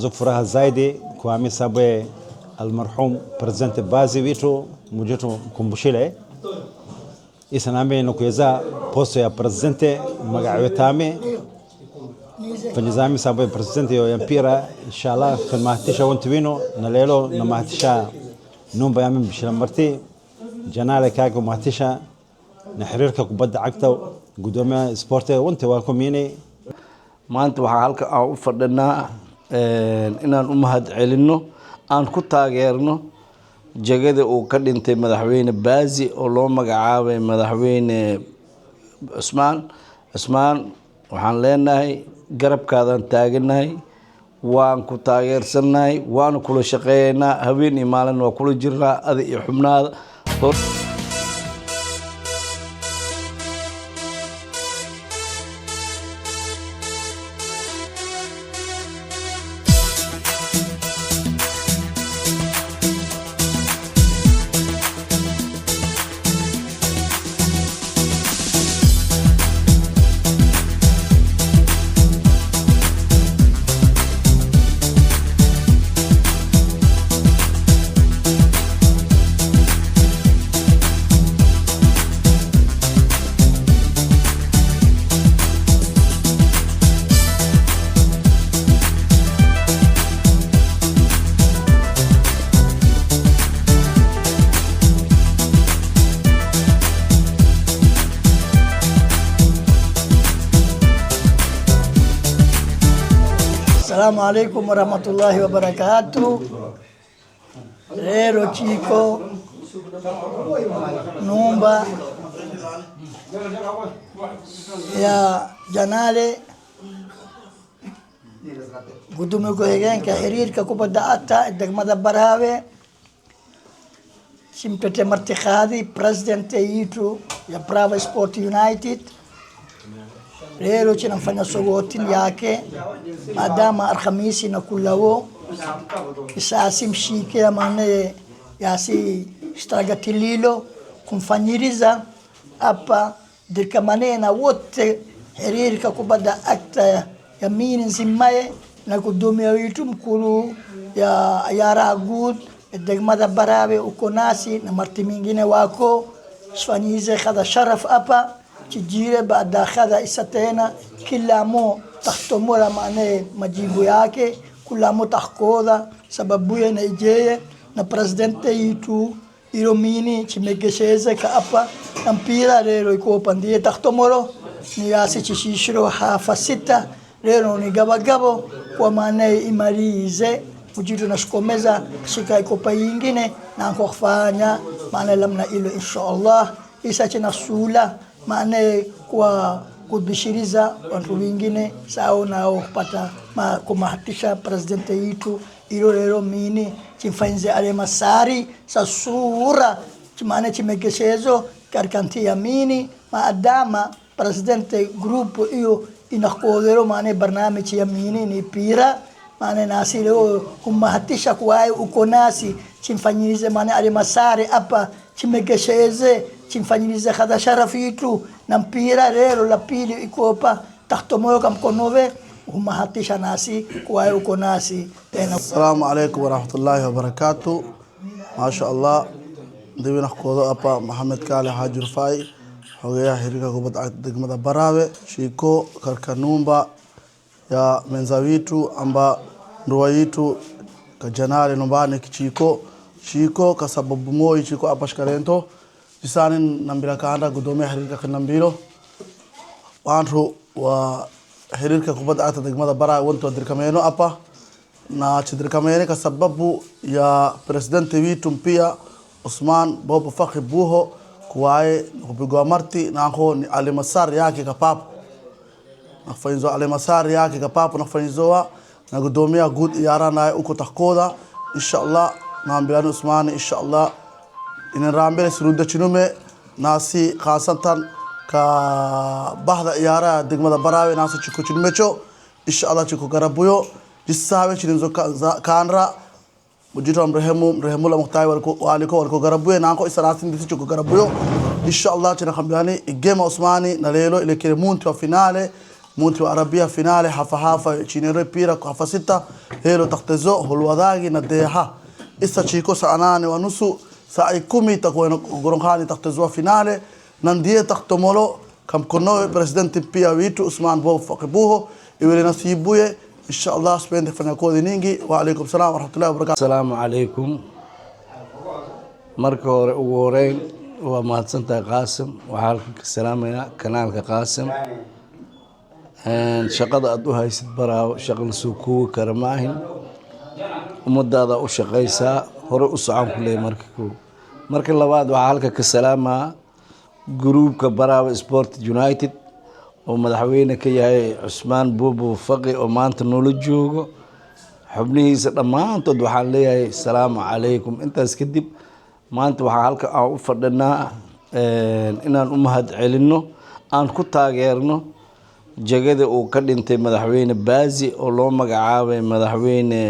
Furaha zaidi kwa sababu almarhum President Bazi wetu mjetu kumbushile isa nami nukuweza posto ya presidente magawetame fanyizami sababu presidente ya mpira inshallah kan mahtisha wantwino na lelo na mahtisha numba yamin bishila marti janale kago mahtisha نحريرك كبدا عقتا قدومي سبورتي وانت والكوميني maanta waxa halka aan u fadhinaa inaan u mahad celinno aan ku taageerno jagada uu ka dhintay madaxweyne Baazi oo loo magacaabay madaxweyne Usmaan waxaan leenahay garabkaadan taaganahay waan ku taageersanahay waan kula shaqeeynaa habeen iyo maalin waa kula jirnaa ada iyo xubnaada السلام عليكم ورحمة الله وبركاته. Rero Chico Numba ya Janale Gudume Gohegen ka Hirir ka kubada atta degmada Barawe simpete martikhadi president yitu ya Brava Sport United leo tunafanya sogotin yake madama Alhamisi na kulawo isasi mshike ya mane yasi stragatililo kumfanyiriza hapa dirkamane na wote Hirirka kubada akta ya mini nzimaye na kudumia witu mkulu ya Ayara Good degmada Barawe uko nasi na marti mingine wako sfanyize kada sharaf hapa kijire baada khada isatena kila mo tahtomora maana majibu yake kula mo tahkoda sababu ya Nigeria na presidente yitu iromini chimegesheze ka hapa mpira leo iko pandie tahtomoro ni yasi chishishiro hafa sita leo ni gabagabo kwa maana imalize ujitu nashikomeza shika ikopa yingine na kufanya maana lamna ilo inshallah isache na sula maana kwa kubishiriza watu wengine sawa nao kupata kumahatisha presidente yitu ilo lero mini chimfanyize ale masari sa sura chimane chimegeshezo karkanti ya mini maadama presidente grupo iyo inakodero maana barnamiji ya mini ni pira maana nasi leo kumahatisha kwae uko nasi chimfanyize maana ale masari hapa chimegesheze chimfanyilize khada sharafi yitu na mpira leo la pili ikopa tahtomoyo kamkonove umahatisha nasi kwa uko nasi tena. Assalamu alaykum wa rahmatullahi wa barakatuh. Masha Allah ndivyo nakodo hapa Mohamed Kale Haji Rufai hogeya Hirirka kubada degmada Barawe shiko karkanumba ya menza witu amba ndoa yitu kajanale nombane kichiko shiko kasababu moyo chiko hapa shikarento jisani nambira kaanda gudome Hirirka kanambiro wantu wa Hirirka kubada ata degmada Barawe wantu dirkameno hapa na chidirkamene kasababu ya presidente witu mpia Usman Bobo Fakhi Buho kuwae kupigwa marti nako ni alimasari yake kapapo nafanyizo alimasari yake kapapo nafanyizoa na gudomia good yara na uko takoda inshallah naambilani Usman inshallah inarambele siruda chinume nasi khasatan ka bahda yara degmada Barawe nasi chiko chinumecho inshallah chiko garabuyo jisawe chininzo kanra mujito mrehemu la muhtai waliko garabuyo nako isaratin disi chiko garabuyo inshallah china khambiani igema Usmani na lelo ile kile muntu wa finale munti wa arabia finale hafa hafa chinere pira hafa sita helo taktezo hulwadagi na deha isa chiko saa 8 wa nusu saa 10 takuwa goronghani taktezo finale nandie taktomolo kam kono presidente pia witu Usman Bob Fakibuho iwele nasibuye inshallah spende fanya kodi ningi wa alaykum salam wa rahmatullahi wa barakatuh. Assalamu alaykum. Marka hore ugu horeyn waa mahadsantahay Qaasim waxaa halkan ka salaamayaa kanaalka Qaasim shaqada aad u haysid Baraawo shaqo la soo koobi kara ma ahin ummadaada u shaqaysaa hore u socon ku leeyahay marka labaad waxaa halkan ka salaamaa gruupka Baraawo Sport United oo madaxweyne ka yahay Usman Bobo Faqi oo maanta noola joogo xubnihiisa dhammaantood waxaan leeyahay assalaamu calaykum intaas kadib maanta waxaa halka aan u fadhinaa inaan u mahad celinno aan ku taageerno jagada uu ka dhintay madaxweyne Baazi oo loo magacaabay madaxweyne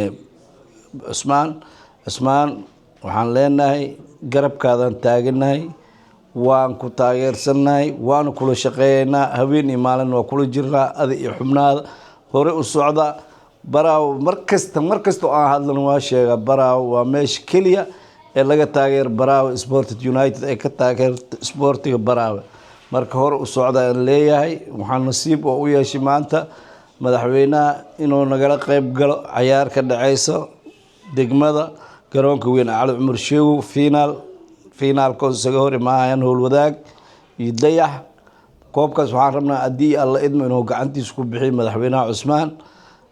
Usman waxaan leenahay garabkaadan taaganahay waan ku taageersanahay waan kula shaqeeynaa habeen iyo maalin waa kula jirnaa adi iyo xubnaada hore u socda Baraawo markasta oo aan hadlan waa sheega Baraawo waa meesha kaliya ee laga taageer Baraawo Sport United ee ka taageerta sportiga Baraawo marka hore u socda aan leeyahay waxaan nasiib oo u yeeshay maanta madaxweynaha inuu nagala qayb galo ciyaar ka dhacayso degmada garoonka weyn Cali Cumar Sheegow finaalka isaga hor imaayaan howlwadaag iyo dayax koobkaas waxaan rabnaa haddii alla idmo inuu gacantiisa ku bixiyo madaxweynaha Usman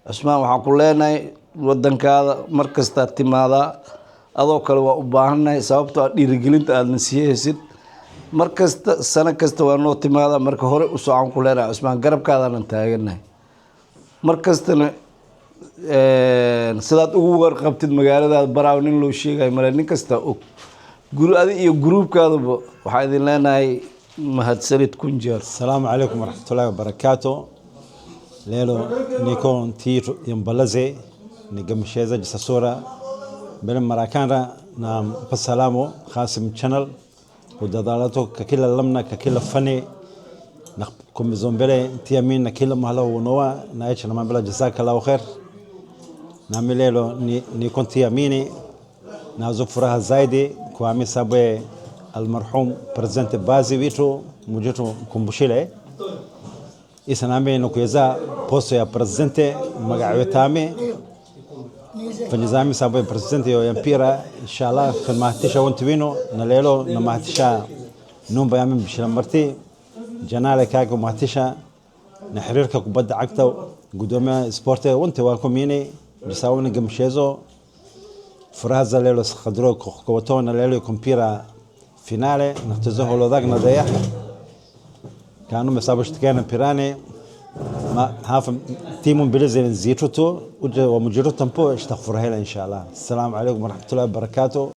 waxaan ku leenahay wadankaada markasta timaadaa adoo kale waa u baahannahay sababtoo ah dhiirigelinta aadna siiyaysid markasta sano kasta waa noo timaadaa marka hore u socon ku leenahay Usman garabkaadaanan taaganahay markastana sidaad ugu warqabtid magaaladaada Baraawo nin loo sheegayo male nin kasta og adi iyo gruupkaaduba waxaa idin leenahay mahadsanid kun jeer. Assalamu alaykum wa rahmatullahi wa barakatuh. Lelo niko ntiru yambalaze nigamsheza jisasura bele marakana na pasalamu Qasim channel ودادالاتو ككلا لمنا ككلا فني نقوم بزومبلي تيامين كلا مهلا ونوا نايش لما بلا جزاك الله خير نعمل له نكون تياميني نازوف فرها زايدي كوامي سابي المرحوم برزنت بازي ويتو مجتو كومبوشيله إسنامي نكويزا بوستو يا برزنت مقعوتامي فنظامي سابي برزنت يو يمبيرا إن شاء الله في المهتشة وانتوينو نليلو نمهتشة نوم بيامين بشلمبرتي جنالي كاكو مهتشة نحريركا كبدا عكتو قدومي سبورتي وانتي والكوميني جساونا قمشيزو فرازا ليلو سخدرو كوتونا ليلو كومبيرا فينالي نختزوه لو ذاقنا ضيح كانوا مسابوش تكينا بيراني ما هاف تيمون بلزين زيتوتو ومجرد تنبو اشتغفر هلا ان شاء الله. السلام عليكم ورحمه الله وبركاته.